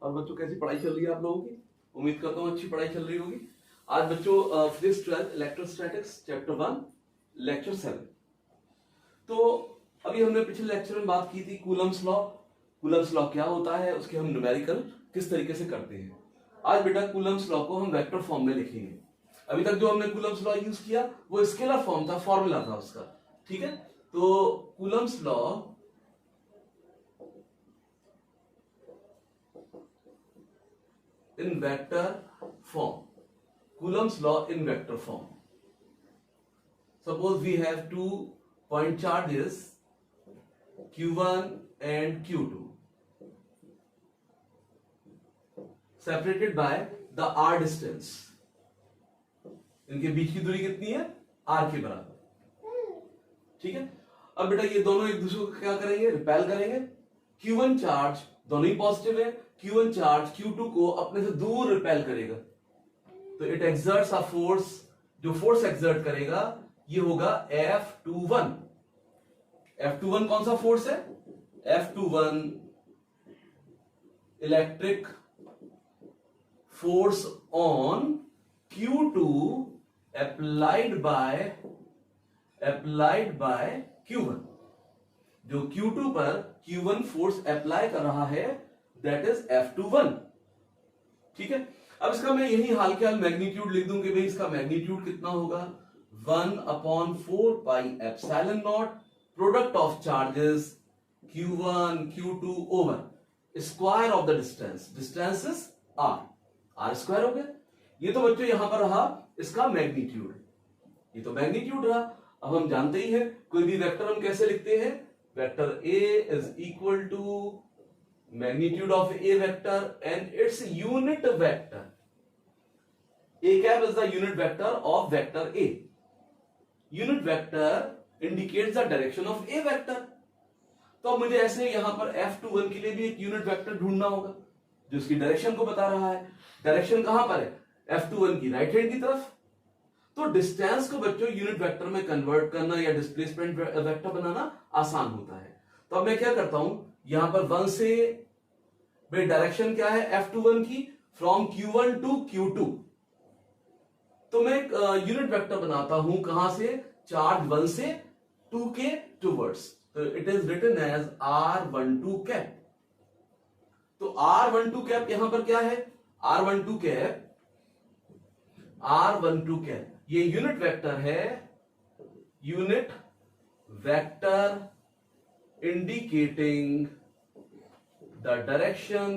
और बच्चों कैसी पढ़ाई चल रही है आप लोगों की? उम्मीद करता हूँ अच्छी पढ़ाई चल रही होगी। आज बच्चों फिजिक्स 12 इलेक्ट्रोस्टैटिक्स चैप्टर 1 लेक्चर 7। तो अभी हमने पिछले लेक्चर में बात की थी कूलम्स लॉ। कूलम्स लॉ क्या होता है, उसके हम न्यूमेरिकल किस तरीके से करते हैं। आज बेटा कूलम्स लॉ को हम वेक्टर फॉर्म में लिखेंगे। अभी तक जो हमने कूलम्स लॉ यूज किया वो स्केलर फॉर्म था, फॉर्मूला था उसका, ठीक है। तो Coulomb's law in vector form, Coulomb's law in vector form. Suppose we have two point charges q1 and q2 separated by the r distance. इनके बीच की दूरी कितनी है? r के बराबर, ठीक है। अब बेटा ये दोनों एक दूसरे को क्या करेंगे? रिपेल करेंगे। q1 चार्ज दोनों ही पॉजिटिव है, q1 चार्ज q2 को अपने से दूर रिपेल करेगा, तो इट एक्सर्ट्स अ फोर्स। जो फोर्स एक्सर्ट करेगा ये होगा F21। F21 कौन सा फोर्स है? F21 electric force on Q2 applied by Q1। जो Q2 पर Q1 फोर्स अप्लाई कर रहा है दैट इज F21, ठीक है। अब इसका मैं यही हाल के हाल मैग्नीट्यूड लिख दूं कि भाई इसका मैग्नीट्यूड कितना होगा? 1/4 pi epsilon not product of charges Q1 Q2 over square of the distance. Distance is r square हो गया। ये तो बच्चों यहां पर रहा इसका मैग्नीट्यूड, ये तो मैग्नीट्यूड रहा। अब हम जानते ही हैं कोई भी वेक्टर हम कैसे लिखते हैं? Vector A is equal to magnitude of A vector and its unit vector. A cap is the unit vector of vector A. Unit vector indicates the direction of A vector. तो अब मुझे ऐसे यहां पर F21 के लिए भी एक यूनिट वेक्टर ढूंढना होगा जो उसकी डायरेक्शन को बता रहा है। डायरेक्शन कहां पर है? F21 की राइट हैंड की तरफ। तो डिस्टेंस को बच्चों यूनिट वेक्टर में कन्वर्ट करना या डिस्प्लेसमेंट वेक्टर बनाना आसान होता है। तो अब मैं क्या करता हूं, यहां पर 1 से भाई डायरेक्शन क्या है F21 की? From Q1 to Q2। तो मैं एक यूनिट वेक्टर बनाता हूं कहां से? चार्ज 1 से 2 के टूवर्ड्स। तो it is written as R12 cap. तो R12 कैप यहां पर क्या है? R12 कैप ये यूनिट वेक्टर है, unit vector indicating the direction.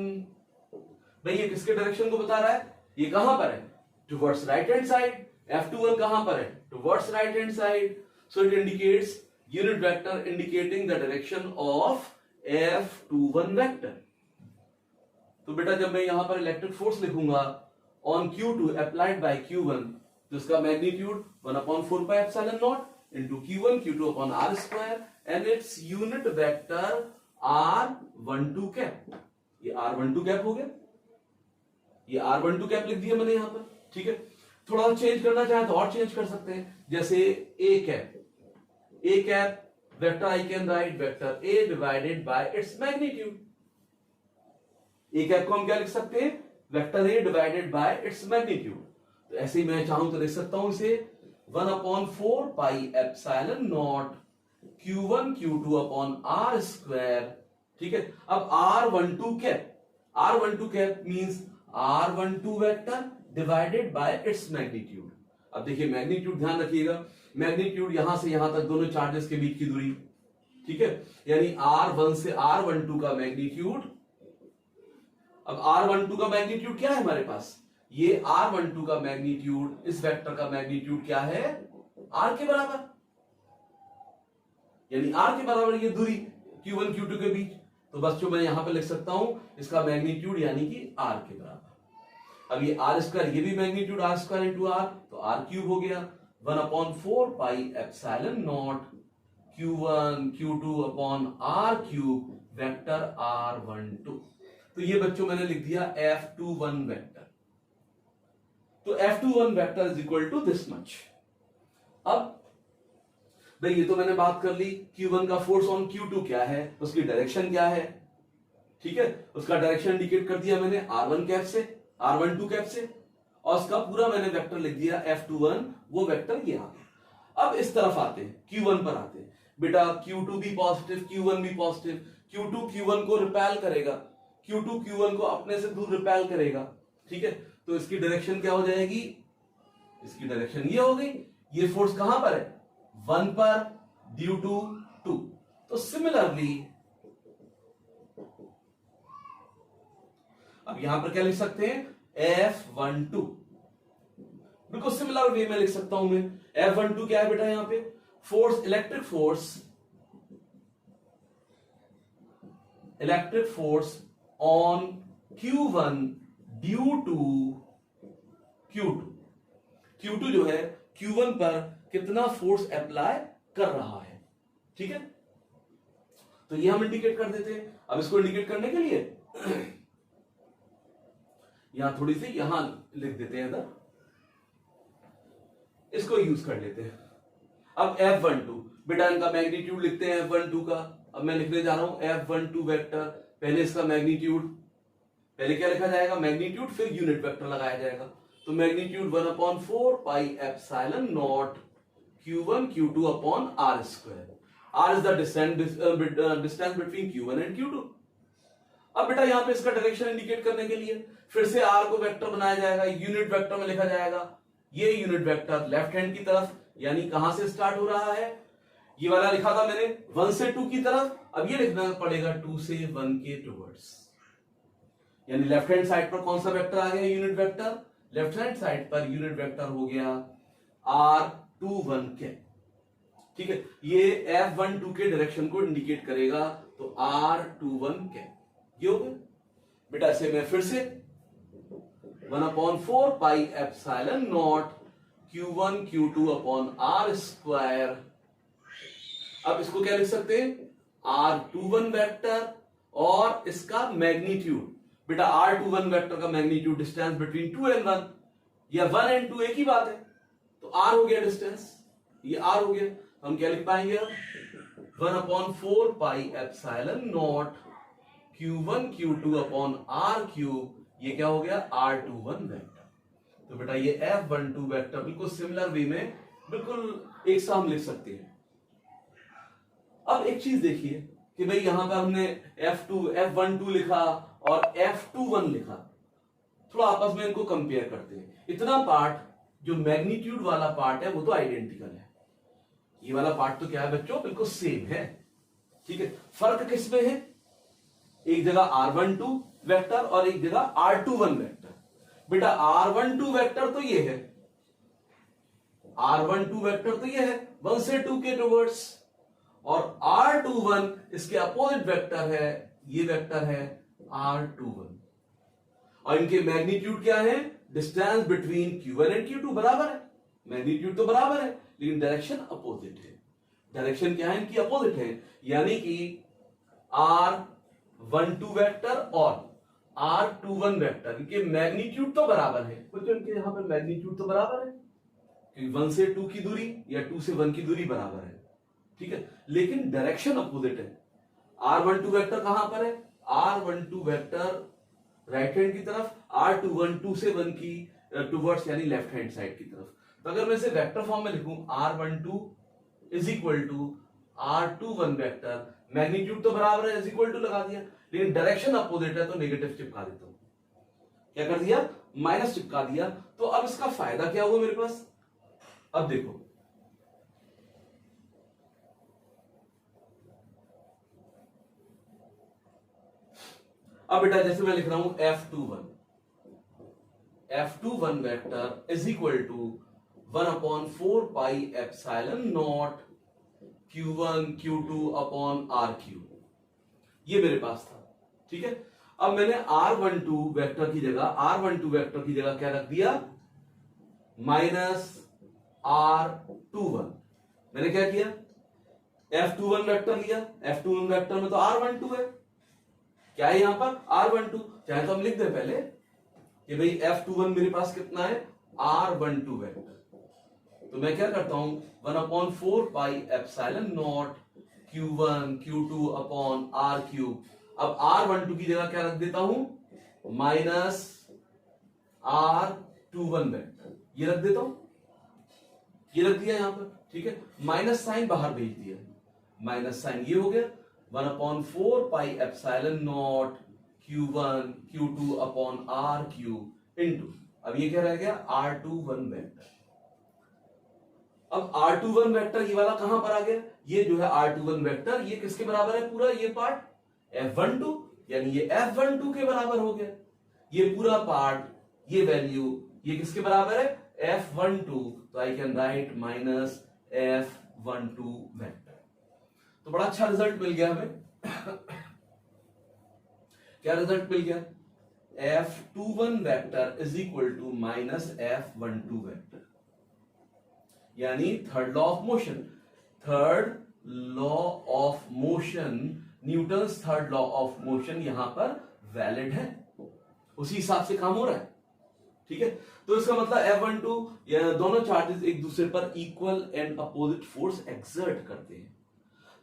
भाई ये किसके डायरेक्शन को बता रहा है? ये कहां पर है? Towards right hand side. F21 कहां पर है? Towards right hand side. So it indicates unit vector indicating the direction of F21 vector. तो बेटा जब मैं यहां पर इलेक्ट्रिक फोर्स लिखूंगा on Q2 applied by Q1, तो इसका magnitude 1/4 pi epsilon not into Q1 Q2 upon R square and its unit vector R12 cap. ये R12 कैप हो गया, ये R12 कैप लिख दिया मैंने यहां पर, ठीक है। थोड़ा चेंज करना चाहे तो और चेंज कर सकते हैं, जैसे A cap vector I can write vector A divided by its magnitude. A cap को हम क्या लिख सकते हैं? Vector A divided by its magnitude. तो ऐसे ही मैं चाहूं तो लिख सकता हूं इसे 1/4 pi epsilon naught Q1 Q2 upon R square, ठीक है। अब R12 cap means R12 vector divided by its magnitude. अब देखिए मैग्नीट्यूड ध्यान रखिएगा, मैग्नीट्यूड यहां से यहां तक दोनों चार्जेस के बीच की दूरी, ठीक है। यानी R1 से R12 का मैग्नीट्यूड। अब R12 का मैग्नीट्यूड क्या है हमारे पास? ये R12 का मैग्नीट्यूड, इस वेक्टर का मैग्नीट्यूड क्या है? R के बराबर। यानी R के बराबर ये दूरी Q1 Q2 के बीच। तो बस जो मैं यहां पे लिख सकता हूं इसका मैग्नीट्यूड यानी कि R के बराबर। अब ये R स्क्वायर, ये भी magnitude R square into R, तो R क्यूब हो गया 1/4 pi epsilon naught Q1 Q2 upon R cube vector R12। तो ये बच्चों मैंने लिख दिया F21 वेक्टर। तो F21 vector is equal to this much. अब भाई ये तो मैंने बात कर ली Q1 का फोर्स ऑन Q2 क्या है, उसकी डायरेक्शन क्या है, ठीक है, उसका डायरेक्शन इंडिकेट कर दिया मैंने R1 कैप से, R12 कैप से, और उसका पूरा मैंने वेक्टर लिख दिया F21, वो वेक्टर ये आ गया। अब इस तरफ आते हैं, Q1 पर आते हैं। बेटा Q2 भी पॉजिटिव, Q1 भी पॉजिटिव, Q2 Q1 को रिपेल करेगा, Q2 Q1 को अपने से दूर रिपेल करेगा। ठीक है, तो इसकी डायरेक्शन क्या हो जाएगी, इसकी डायरेक्शन ये हो गई। ये फोर्स कहां पर है, 1 पर, ड्यू टू 2। तो सिमिलरली अब यहां पर क्या लिख सकते हैं, F12, बिल्कुल सिमिलर वे में लिख सकता हूं मैं। F12 क्या है बेटा, यहां पे force, electric force on Q1 due to Q2। Q2 जो है Q1 पर कितना फोर्स अप्लाई कर रहा है। ठीक है, तो ये हम इंडिकेट कर देते हैं। अब इसको इंडिकेट करने के लिए यहां थोड़ी सी यहां लिख देते हैं इधर, इसको यूज कर लेते हैं। अब F12 बेटा इनका मैग्नीट्यूड लिखते हैं F12 का। अब मैं लिखने जा रहा हूं F12 वेक्टर, पहले इसका मैग्नीट्यूड, पहले क्या लिखा जाएगा, मैग्नीट्यूड, फिर यूनिट वेक्टर लगाया जाएगा। तो magnitude 1/4 pi epsilon naught Q1 Q2 upon R square. R is the distance between Q1 एंड Q2। अब बेटा यहां पे इसका डायरेक्शन इंडिकेट करने के लिए फिर से R को वेक्टर बनाया जाएगा, यूनिट वेक्टर में लिखा जाएगा। ये यूनिट वेक्टर लेफ्ट हैंड की तरफ, यानी कहां से स्टार्ट हो रहा है, ये वाला लिखा था मैंने 1 से 2 की तरफ, अब ये लिखना पड़ेगा 2 से 1 के टुवर्ड्स। यानी लेफ्ट हैंड साइड पर कौन सा वेक्टर आ गया, unit vector. Left hand side per unit vector हो गया R21 के। ठीक है, ये F12 के डायरेक्शन को इंडिकेट करेगा, तो R21 के ये हो गया। बेटा इसे मैं फिर से 1/4 pi epsilon naught Q1 Q2 upon R square. अब इसको क्या लिख सकते हैं, R21 वेक्टर और इसका मैग्नीट्यूड। बेटा R21 वेक्टर का मैग्नीट्यूड डिस्टेंस बिटवीन 2 एंड 1, या 1 एंड 2 एक ही बात है, तो R हो गया डिस्टेंस, ये R हो गया। हम क्या लिख पाएंगे अब, 1/4 pi epsilon naught Q1 Q2 upon R cube, ये क्या हो गया, R21 वेक्टर। तो बेटा ये F12 वेक्टर बिल्कुल सिमिलर वे में बिल्कुल एक सा हम लिख सकते हैं। अब एक चीज देखिए कि भाई यहां पर हमने F12 लिखा और F21 लिखा, थोड़ा आपस में इनको कंपेयर करते हैं। इतना पार्ट जो मैग्नीट्यूड वाला पार्ट है वो तो आइडेंटिकल है, ये वाला पार्ट तो क्या है बच्चों, बिल्कुल सेम है। ठीक है, फर्क किसमें है, एक जगह R12 वेक्टर और एक जगह R21 वेक्टर। बेटा R12 वेक्टर तो ये है, R12 वेक्टर तो ये है 1 से 2 के टुवर्ड्स, और R21 इसके अपोजिट वेक्टर है, ये वेक्टर है R21। और इनके मैग्नीट्यूड क्या है, डिस्टेंस बिटवीन Q1 एंड Q2 बराबर है, मैग्नीट्यूड तो बराबर है लेकिन डायरेक्शन अपोजिट है। डायरेक्शन क्या है, इनकी अपोजिट है, यानी कि R12 वेक्टर और R21 वेक्टर इनके मैग्नीट्यूड तो बराबर है, तो इनके यहां पर मैग्नीट्यूड तो बराबर है क्योंकि 1 से 2 की दूरी या 2 से 1 की दूरी बराबर है। ठीक है, लेकिन डायरेक्शन अपोजिट है। R12 वेक्टर कहां पर है, R12 वेक्टर राइट हैंड की तरफ, R21 2 से 1 की टुवर्ड्स यानी लेफ्ट हैंड साइड की तरफ। तो अगर मैं इसे वेक्टर फॉर्म में लिखूं R12 is equal to R21 vector, magnitude तो बराबर है, इज इक्वल टू लगा दिया, लेकिन डायरेक्शन अपोजिट है तो नेगेटिव चिपका देता हूं। क्या कर दिया, माइनस चिपका दिया। तो अब इसका फायदा क्या हुआ मेरे पास, अब देखो अब बेटा जैसे मैं लिख रहा हूं F21 vector is equal to 1/4 pi epsilon naught Q1 Q2 upon R cube, ये मेरे पास था। ठीक है, अब मैंने R12 वेक्टर की जगह क्या रख दिया, माइनस R21। मैंने क्या किया, F21 वेक्टर लिया, F21 वेक्टर में तो R12 है, क्या है यहां पर R12, चाहे तो हम लिख दें पहले कि भाई F21 मेरे पास कितना है, R12 वेक्टर। तो मैं क्या करता हूं, 1/4 pi epsilon naught Q1 Q2 upon R cube. अब R12 की जगह क्या रख देता हूं, माइनस R21 वेक्टर, ये रख देता हूं, ये रख दिया यहां पर, ठीक है। माइनस साइन बाहर भेज दिया, माइनस साइन ये हो गया 1/4 pi epsilon naught Q1 Q2 upon RQ into, अब ये क्या रह गया R21 वेक्टर। अब R21 वेक्टर ये वाला कहां पर आ गया, ये जो है R21 वेक्टर ये किसके बराबर है, पूरा ये पार्ट F12, यानी ये F12 के बराबर हो गया, ये पूरा पार्ट, ये वैल्यू ये किसके बराबर है, F12, तो I can write minus F12 vector. तो बड़ा अच्छा रिजल्ट मिल गया हमें। क्या रिजल्ट मिल गया, F21 vector is equal to minus F12 vector, यानी third law of motion, third law of motion, Newton's third law of motion यहां पर वैलिड है, उसी हिसाब से काम हो रहा है, ठीक है। तो इसका मतलब F12 दोनों चार्जेस एक दूसरे पर equal and opposite force exert करते हैं।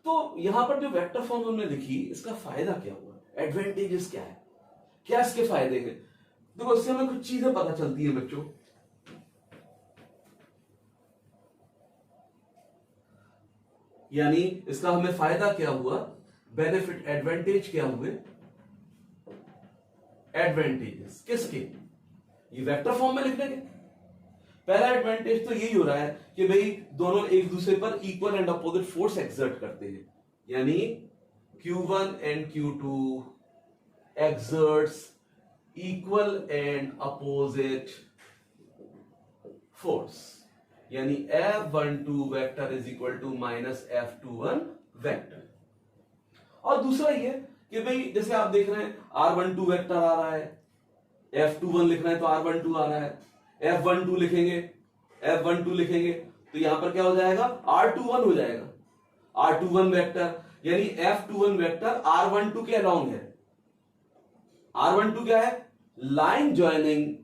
तो यहां पर जो वेक्टर फॉर्म हमने लिखी, इसका फायदा क्या हुआ, एडवांटेजेस क्या है, क्या इसके फायदे हैं। देखो इससे हमें कुछ चीजें पता चलती है बच्चों, यानी इसका हमें फायदा क्या हुआ, बेनिफिट एडवांटेज क्या हुए, एडवांटेजेस किसके, ये वेक्टर फॉर्म में लिखने के। पहला एडवांटेज तो यही हो रहा है कि भाई दोनों एक दूसरे पर equal and opposite force exert करते हैं, यानी Q1 एंड Q2 exerts equal and opposite force, यानी F12 vector is equal to minus F21 vector. और दूसरा ये कि भाई जैसे आप देख रहे हैं R12 वेक्टर आ रहा है, F21 लिखना है तो R12 आ रहा है, F12 लिखेंगे, F12 लिखेंगे तो यहां पर क्या हो जाएगा, R21 हो जाएगा, R21 वेक्टर, यानी F21 वेक्टर R12 के अलोंग है। R12 क्या है, लाइन ज्वाइनिंग,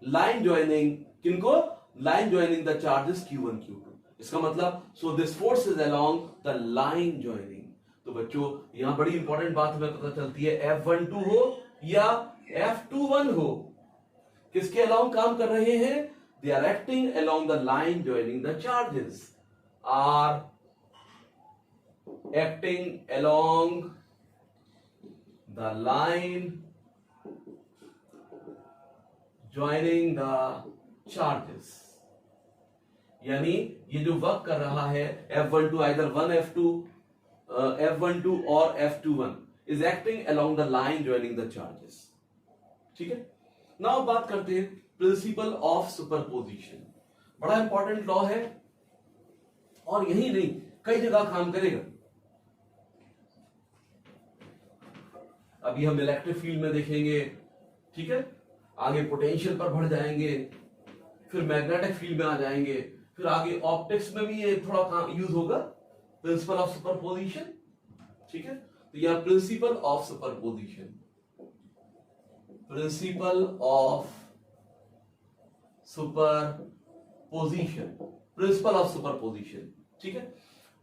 लाइन ज्वाइनिंग किनको, line joining the charges Q1 Q2, इसका मतलब so this force is along the line joining. तो बच्चों यहां बड़ी इंपॉर्टेंट बात हमें पता चलती है, F12 हो या F21 हो, किसके अलोंग काम कर रहे हैं, they are acting along the line joining the charges, are acting along the line joining the charges, यानी ये जो वर्क कर रहा है F12 आइदर 1F2 F12 और F21 is acting along the line joining the charges, ठीक है। Now बात करते हैं प्रिंसिपल ऑफ सुपरपोजिशन, बड़ा इंपॉर्टेंट लॉ है और यही नहीं कई जगह काम करेगा। अभी हम इलेक्ट्रिक फील्ड में देखेंगे, ठीक है, आगे पोटेंशियल पर बढ़ जाएंगे, फिर मैग्नेटिक फील्ड में आ जाएंगे, फिर आगे ऑप्टिक्स में भी ये थोड़ा काम यूज होगा, प्रिंसिपल ऑफ सुपरपोजिशन, ठीक है। तो यह principle of superposition, principle of superposition, principle of superposition, ठीक है।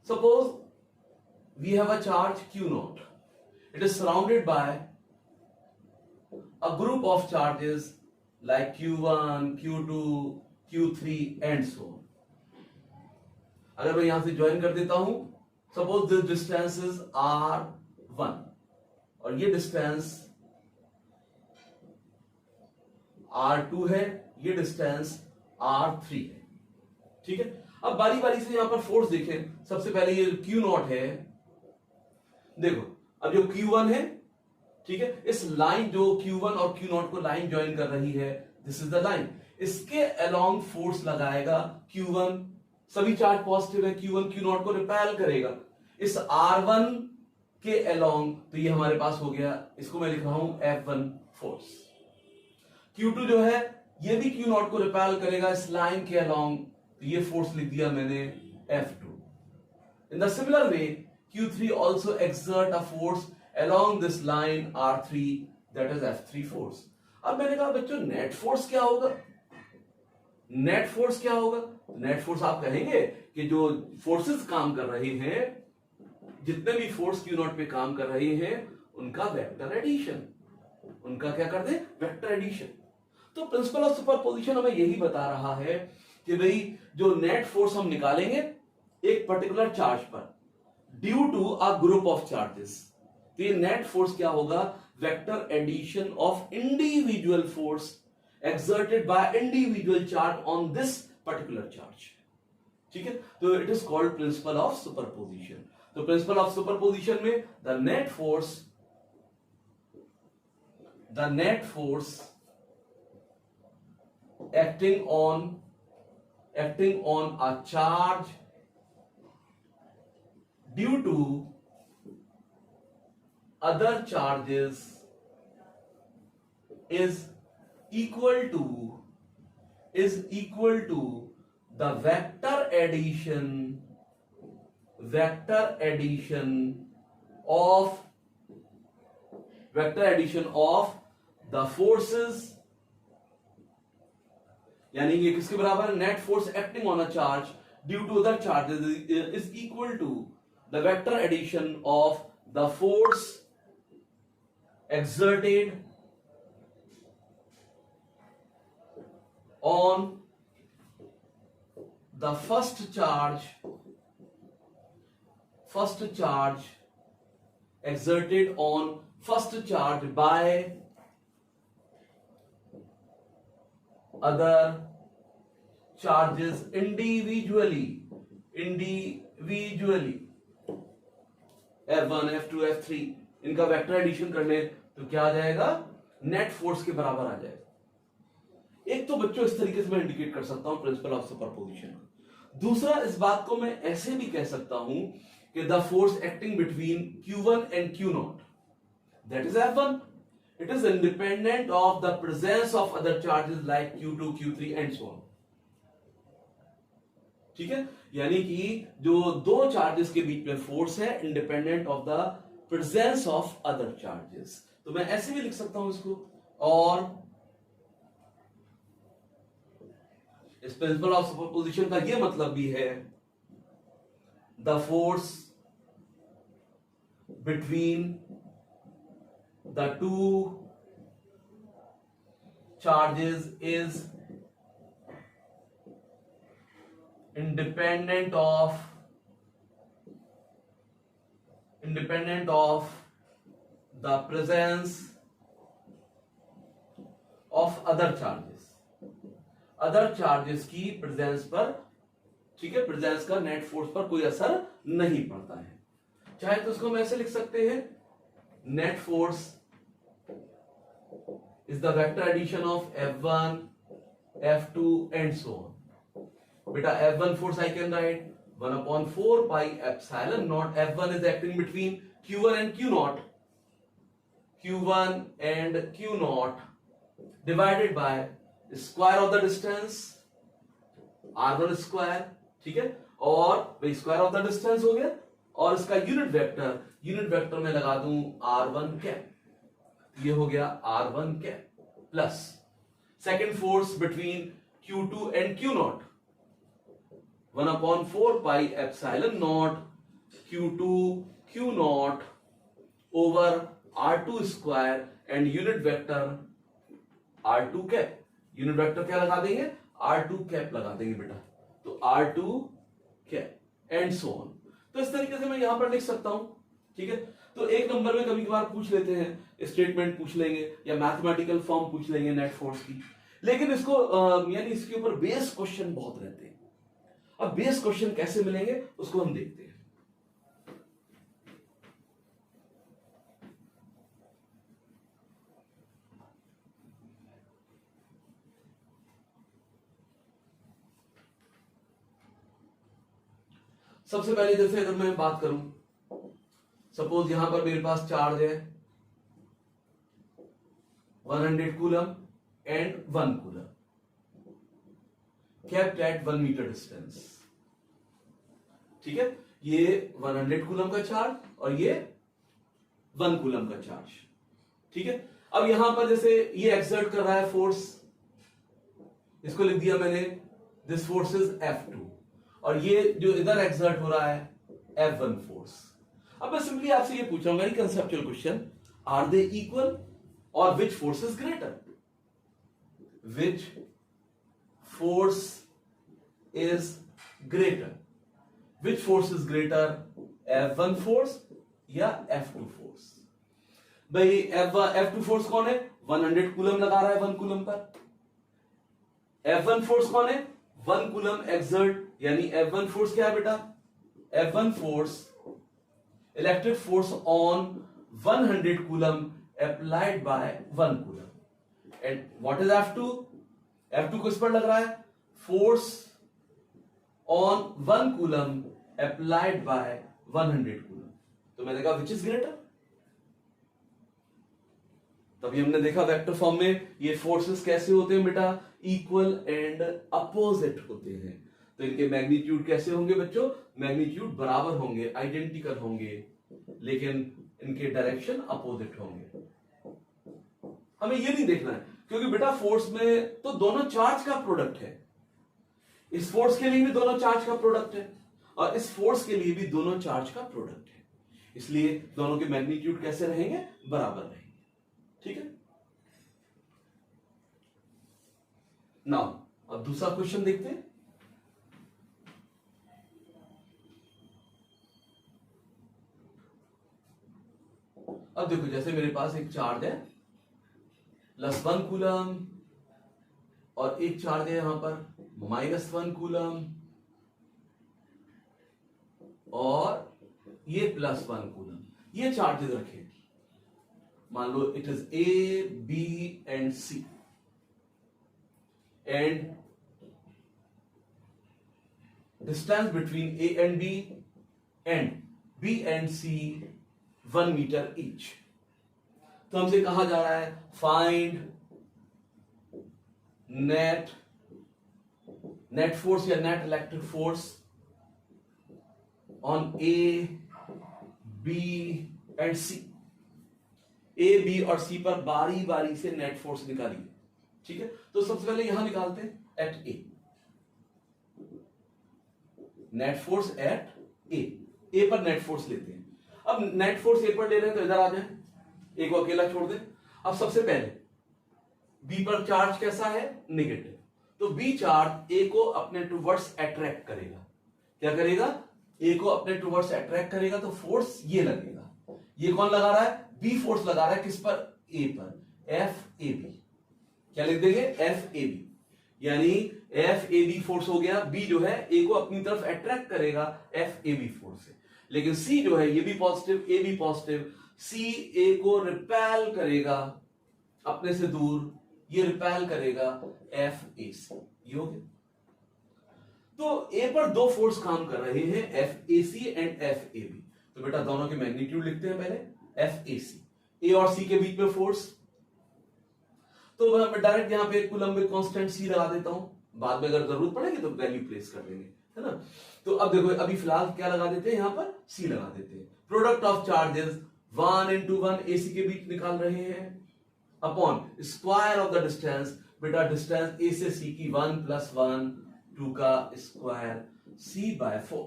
Suppose we have a charge Q0, it is surrounded by a group of charges like Q1, Q2, Q3 and so on. अगर मैं यहां से ज्वाइन कर देता हूं, suppose this distance is R1 और ये डिस्टेंस R2 है, ये डिस्टेंस R3 है, ठीक है। अब बारी बारी से यहां पर फोर्स देखें, सबसे पहले ये Q0 है, देखो अब जो Q1 है, ठीक है, इस लाइन जो Q1 और Q0 को लाइन ज्वाइन कर रही है, दिस इज द लाइन, इसके अलोंग फोर्स लगाएगा Q1, सभी चार्ज पॉजिटिव है, Q1 Q0 को रिपेल करेगा, इस R1 के अलोंग, तो ये हमारे पास हो गया, इसको मैं लिख रहा हूं F1 फोर्स। Q2 जो है ये भी Q0 को रिपेल करेगा इस लाइन के अलोंग, तो ये फोर्स लिख दिया मैंने F2। In the similar way Q3 also exert a force along this line R3, that is F3 force। अब मैंने कहा बच्चों नेट फोर्स क्या होगा, नेट फोर्स क्या होगा, नेट फोर्स आप कहेंगे कि जो फोर्सेस काम कर रहे हैं, जितने भी फोर्स Q0 पे काम कर रहे हैं, उनका वेक्टर एडिशन, उनका क्या कर दे, वेक्टर एडिशन। तो प्रिंसिपल ऑफ सुपरपोजिशन हमें यही बता रहा है कि भाई जो नेट फोर्स हम निकालेंगे एक पर्टिकुलर चार्ज पर due to a group of charges, तो ये नेट फोर्स क्या होगा, vector addition of individual force exerted by individual charge on this particular charge। ठीक है, तो it is called principal of superposition. तो प्रिंसिपल ऑफ सुपरपोजिशन में the net force acting on a charge due to other charges is equal to the vector addition of the forces, यानी ये किसके बराबर है, net force acting on a charge due to other charges is equal to the vector addition of the force exerted on the first charge exerted on first charge by other charges individually F1 F2 F3 इनका vector addition करने तो क्या आ जाएगा, net force के बराबर आ जाएगा। एक तो बच्चों इस तरीके से मैं इंडिकेट कर सकता हूं प्रिंसिपल ऑफ सुपरपोजिशन। दूसरा, इस बात को मैं ऐसे भी कह सकता हूं कि the force acting between Q1 and Q0 that is F1, it is independent of the presence of other charges like Q2 Q3 and so on. ठीक है, यानी कि जो दो चार्जेस के बीच में फोर्स है independent of the presence of other charges. तो मैं ऐसे भी लिख सकता हूं इसको, और इस प्रिंसिपल ऑफ सुपरपोजिशन का यह मतलब भी है the force between the two charges is independent of the presence of other charges की प्रेजेंस पर, ठीक है, प्रेजेंस का नेट फोर्स पर कोई असर नहीं पड़ता है। चाहे तो उसको हम ऐसे लिख सकते हैं, net force is the vector addition of F1 F2 and so on. बेटा F1 force I can write 1/4 pi epsilon naught। F1 is acting between Q1 and Q0 divided by square of the distance R1 square, ठीक है, और भाई square of the distance हो गया, और इसका unit vector में लगा दूं R1 कैप, ये हो गया R1 cap plus second force between Q2 and Q0 1/4 pi epsilon naught Q2 Q0 over R2 square and unit vector R2 cap। Unit vector क्या लगा देंगे, R2 कैप लगा देंगे बेटा, तो R2 cap and so on. तो इस तरीके से मैं यहां पर लिख सकता हूं। ठीक है, तो एक नंबर में कभी कभार पूछ लेते हैं, स्टेटमेंट पूछ लेंगे या मैथमेटिकल फॉर्म पूछ लेंगे नेट फोर्स की, लेकिन इसको यानी इसके ऊपर बेस क्वेश्चन बहुत रहते हैं। अब बेस क्वेश्चन कैसे मिलेंगे उसको हम देखते हैं। सबसे पहले जैसे अगर मैं बात करूं, सपोज यहां पर मेरे पास चार्ज है 100 coulomb and 1 coulomb kept at 1 metre distance. ठीक है, ये 100 कूलम का चार्ज और ये 1 कूलम का चार्ज। ठीक है, अब यहां पर जैसे ये एक्सर्ट कर रहा है फोर्स, इसको लिख दिया मैंने, दिस फोर्स इज F2, और ये जो इधर एक्सर्ट हो रहा है F1 फोर्स। अब मैं सिंपली आपसे ये पूछ रहा हूं, very conceptual question, are they equal, और which force is greater, which force is greater, which force is greater, F1 force या F2 फोर्स। भाई F2 फोर्स कौन है, 100 कूलम लगा रहा है 1 कूलम पर। F1 फोर्स कौन है, 1 कूलम एक्सर्ट, यानी F1 फोर्स क्या है बेटा, F1 force electric force on 100 coulomb applied by 1 coulomb. And what is F2, F2 किस पर लग रहा है, force on 1 coulomb applied by 100 coulomb. तो मैंने कहा विच इज ग्रेटर, तभी हमने देखा वेक्टर फॉर्म में ये फोर्सेस कैसे होते हैं बेटा, इक्वल एंड अपोजिट होते हैं। तो इनके मैग्नीट्यूड कैसे होंगे बच्चों, मैग्नीट्यूड बराबर होंगे, आइडेंटिकल होंगे, लेकिन इनके डायरेक्शन अपोजिट होंगे। हमें ये नहीं देखना है, क्योंकि बेटा फोर्स में तो दोनों चार्ज का प्रोडक्ट है, इस फोर्स के लिए भी दोनों चार्ज का प्रोडक्ट है, और इस फोर्स के लिए भी दोनों चार्ज का प्रोडक्ट है, इसलिए दोनों के मैग्नीट्यूड कैसे रहेंगे, बराबर रहेंगे। ठीक है, नाउ अब दूसरा क्वेश्चन देखते हैं। अब देखो, जैसे मेरे पास एक चार्ज है +1 कूलम, और एक चार्ज है यहां पर -1 कूलम, और ये +1 कूलम, ये चार्जेस रखे। मान लो it is A, B and C, and distance between A and B and B and C 1 metre each. तो हमसे कहा जा रहा है फाइंड नेट फोर्स या net electric force on A, B and C। A, B और C पर बारी बारी से नेट फोर्स निकालिए। ठीक है, तो सबसे पहले यहां निकालते हैं at A, net force at A पर नेट फोर्स लेते हैं। अब नेट फोर्स A पर ले रहे हैं तो इधर आ जाए, A को अकेला छोड़ दे। अब सबसे पहले B पर चार्ज कैसा है, नेगेटिव, तो B चार्ज A को अपने टुवर्ड्स अट्रैक्ट करेगा। क्या करेगा, A को अपने टुवर्ड्स अट्रैक्ट करेगा, तो फोर्स ये लगेगा। ये कौन लगा रहा है, B फोर्स लगा रहा है किस पर, A पर, FAB। क्या लिख देंगे, FAB, यानी FAB फोर्स हो गया। B जो है A को अपनी तरफ अट्रैक्ट करेगा FAB फोर्स से, लेकिन C जो है ये भी पॉजिटिव, A भी पॉजिटिव, C A को रिपेल करेगा अपने से दूर, ये रिपेल करेगा FAC। ये हो गया। तो A पर दो फोर्स काम कर रहे हैं, FAC एंड FAB। तो बेटा दोनों के मैग्नीट्यूड लिखते हैं पहले, FAC, A और C के बीच में फोर्स। तो मैं डायरेक्ट यहां पे कूलम्बिक कांस्टेंट C लगा देता हूं, बाद में अगर जरूरत पड़ेगी तो वैल्यू प्लेस कर देंगे, है ना। तो अब देखो, अभी फिलहाल क्या लगा देते हैं, यहां पर C लगा देते हैं। Product of charges 1 into 1 AC के बीच निकाल रहे हैं, upon square of the distance. बेटा डिस्टेंस A से C की 1 + 1 2 का स्क्वायर C/4।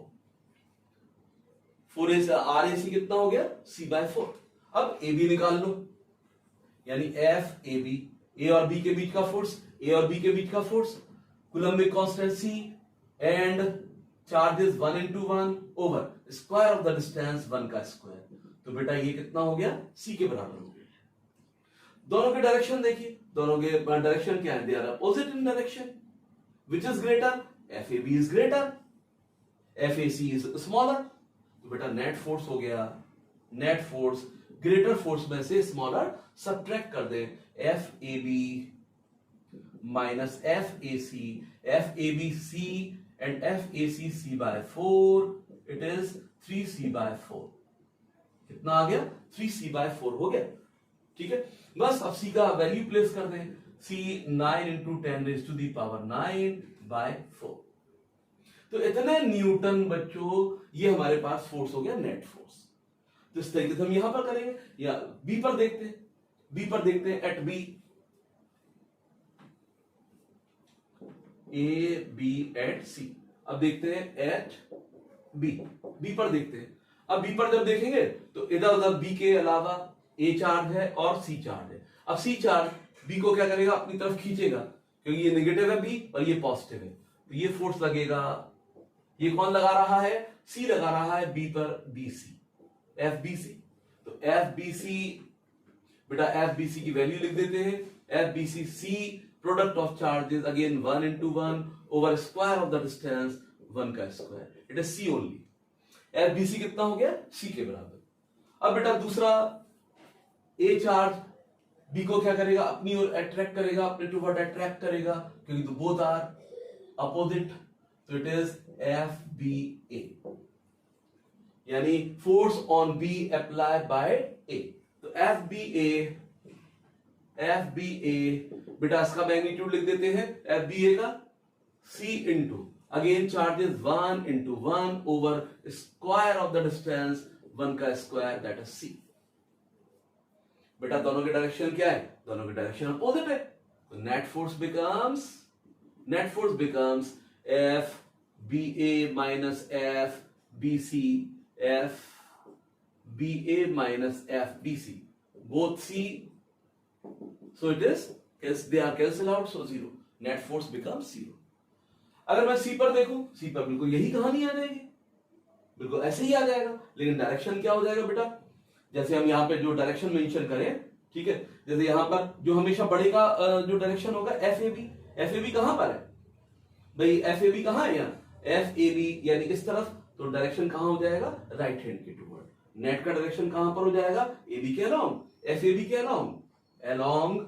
4A से RAC कितना हो गया, C/4। अब AB निकाल लो, यानी FAB, A और B के बीच का फोर्स, A और B के बीच का force, Coulombic constant C and charges 1 into 1 over square of the distance 1 का स्क्वायर। तो बेटा ये कितना हो गया, C के बराबर हो गया। दोनों के डायरेक्शन देखिए, दोनों के डायरेक्शन क्या है, they are opposite in direction. Which is greater, FAB is greater, FAC is smaller. तो बेटा नेट फोर्स हो गया, नेट फोर्स ग्रेटर फोर्स में से स्मॉलर सब्ट्रैक्ट कर दें, FAB minus FAC, FABC and FAC C/4, it is 3C/4। कितना आ गया, 3C/4 हो गया। ठीक है, बस अब C का वैल्यू प्लेस कर दें, C 9 into 10⁹ तो इतने न्यूटन बच्चों, ये हमारे पास फोर्स हो गया, नेट फोर्स। तो इस तरीके से हम यहां पर करेंगे, या B पर देखते हैं, B पर देखते हैं at B, A B at C। अब देखते हैं एट B, B पर देखते हैं। अब B पर जब देखेंगे तो इधर उधर B के अलावा ए चार्ज है और सी चार्ज है। अब सी चार्ज बी को क्या करेगा, अपनी तरफ खींचेगा, क्योंकि ये नेगेटिव है बी और ये पॉजिटिव है, तो ये फोर्स लगेगा। ये कौन लगा रहा है, सी लगा रहा है बी पर, B C, F B C. तो एफ बी सी, बेटा एफ बी सी की वैल्यू लिख देते हैं, F B C, C product of charges again 1 into 1 over square of the distance 1 का square, it is C only. F B C कितना हो गया, सी के बराबर। अब बेटा दूसरा, ए चार्ज बी को क्या करेगा, अपनी ओर अट्रैक्ट करेगा, अपने टूवर्ड अट्रैक्ट करेगा, क्योंकि तो बोथ आर अपोजिट, तो it is F B A, यानी force on B apply by A. तो एफ बी ए बेटा इसका मैग्नीट्यूड लिख देते हैं, एफ बी ए का C into again charges 1 into 1 over square of the distance 1 का स्क्वायर, दैट इज सी। बेटा दोनों के डायरेक्शन क्या है, दोनों के डायरेक्शन अपोजिट है, तो net force becomes F B A minus F B C, F B A minus F B C, both C, so it is they are cancel out, so 0, net force becomes 0। अगर मैं सी पर देखूं, सी पर बिल्कुल यही कहानी आ जाएगी, बिल्कुल ऐसे ही आ जाएगा, लेकिन डायरेक्शन क्या हो जाएगा बेटा, जैसे हम यहाँ पे जो डायरेक्शन मेंशन करें, ठीक है, जैसे यहाँ पर जो हमेशा बढ़ेगा जो डायरेक्शन होगा एफ ए बी कहां पर है भाई, एफ ए बी कहां है यहाँ, एफ ए बी यानी इस तरफ, तो डायरेक्शन कहां हो जाएगा, राइट हैंड के टुवर्ड। नेट का डायरेक्शन कहां पर हो जाएगा, ए बी के अलोंग, एफ ए बी के along, along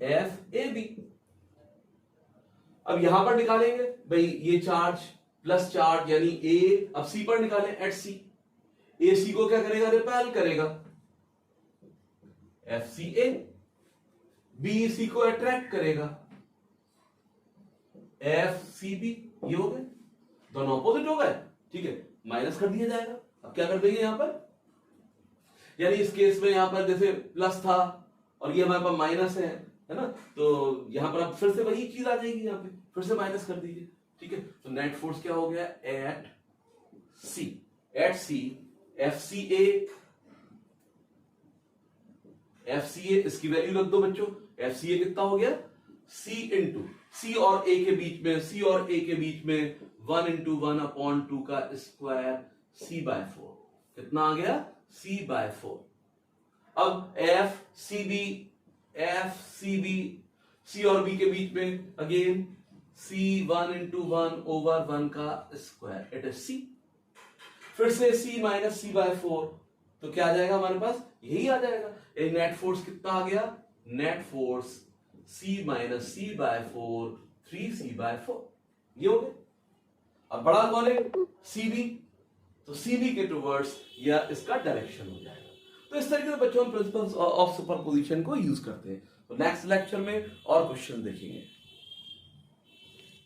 F A B. अब यहां पर निकालेंगे भाई ये चार्ज प्लस चार्ज यानी ए, अब सी पर निकालें एट सी, ए सी को क्या करेगा, रिपेल करेगा, एफ सी ए, बी सी को अट्रैक्ट करेगा, एफ सी बी। ये हो गए, दोनों अपोजिट हो गए, ठीक है, माइनस कर दिया जाएगा। अब क्या कर देंगे यहां पर, यानी इस केस में यहां पर जैसे प्लस था और ये हमारे पास माइनस है ना, तो यहां पर अब फिर से वही चीज आ जाएगी, यहां पे फिर से माइनस कर दीजिए, ठीक है। तो नेट फोर्स क्या हो गया, एट सी एफ सी ए, इसकी वैल्यू रख दो बच्चों, एफ सी ए कितना हो गया, सी इंटू सी और ए के बीच में 1 into 1 upon 2 का स्क्वायर, सी बाय 4, कितना आ गया, सी बाय 4। अब एफ सी बी, सी और बी के बीच में अगेन सी 1 into 1 ओवर 1 का स्क्वायर, इट इज सी। फिर से सी माइनस सी बाय 4, तो क्या आ जाएगा हमारे पास, यही आ जाएगा। नेट फोर्स कितना आ गया, नेट फोर्स सी माइनस सी बाय 4, 3 सी बाय 4, ये हो गया। अब बड़ा कौन है, सी बी, तो सी बी के टुवर्ड्स या इसका डायरेक्शन हो जाएगा। तो इस तरीके से बच्चों हम प्रिंसिपल्स ऑफ सुपरपोजिशन को यूज करते हैं। तो नेक्स्ट लेक्चर में और क्वेश्चन देखेंगे।